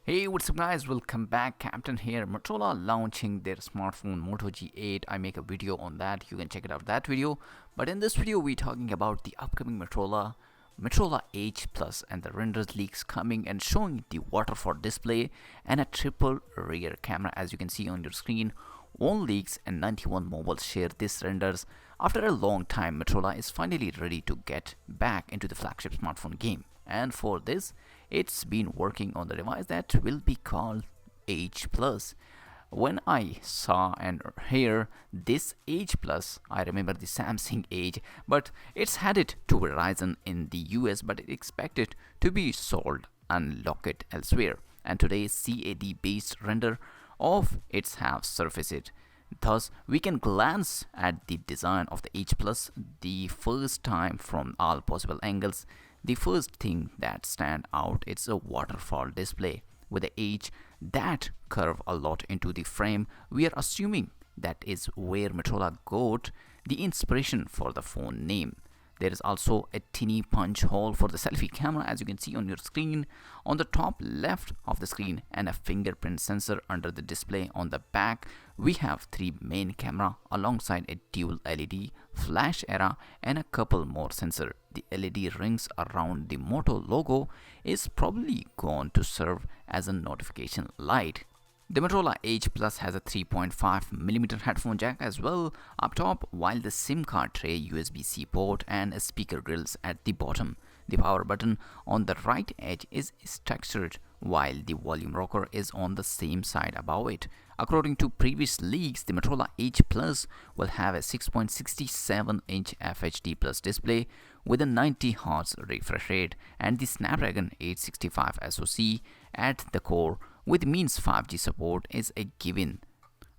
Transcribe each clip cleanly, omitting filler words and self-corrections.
Hey, what's up guys, welcome back. Captain here. Motorola launching their smartphone Moto G8. I make a video on that, you can check it out that video. But in this video we're talking about the upcoming Motorola H Plus and the renders leaks coming and showing the waterfall display and a triple rear camera. As you can see on your screen, all leaks and 91 mobiles share these renders. After a long time, Motorola is finally ready to get back into the flagship smartphone game. And for this, it's been working on the device that will be called H Plus. When I saw and hear this H Plus, I remember the Samsung H, but it's headed to Verizon in the US, but it expected to be sold and locked elsewhere. And today's CAD based render of its have surfaced. Thus, we can glance at the design of the H Plus the first time from all possible angles. The first thing that stand out is a waterfall display with the H that curve a lot into the frame. We are assuming that is where Motorola got the inspiration for the phone name. There is also a teeny punch hole for the selfie camera, as you can see on your screen on the top left of the screen, and a fingerprint sensor under the display. On the back we have three main camera alongside a dual LED flash era and a couple more sensor. The LED rings around the Moto logo is probably going to serve as a notification light. The Motorola H Plus has a 3.5mm headphone jack as well up top, while the SIM card tray, USB-C port and a speaker grills at the bottom. The power button on the right edge is structured, while the volume rocker is on the same side above it. According to previous leaks, the Motorola H Plus will have a 6.67-inch FHD Plus display with a 90Hz refresh rate and the Snapdragon 865 SoC at the core, with means 5G support is a given.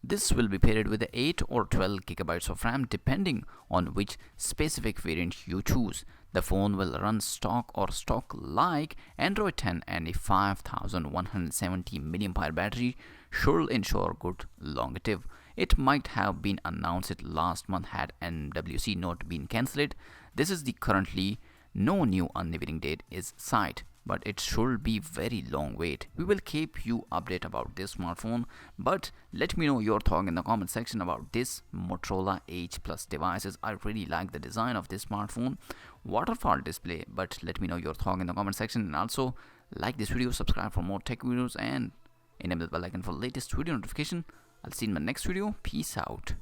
This will be paired with 8 or 12 gigabytes of RAM depending on which specific variant you choose. The phone will run stock or stock-like Android 10, and a 5170 mAh battery should ensure good longevity. It might have been announced last month had MWC not been cancelled. This is the currently no new unveiling date is sight, but it should be very long wait. We will keep you update about this smartphone, but let me know your thought in the comment section about this Motorola H Plus devices. I really like the design of this smartphone, waterfall display, but let me know your thought in the comment section. And also like this video, subscribe for more tech videos, and enable the bell icon for latest video notification. I'll see you in my next video. Peace out.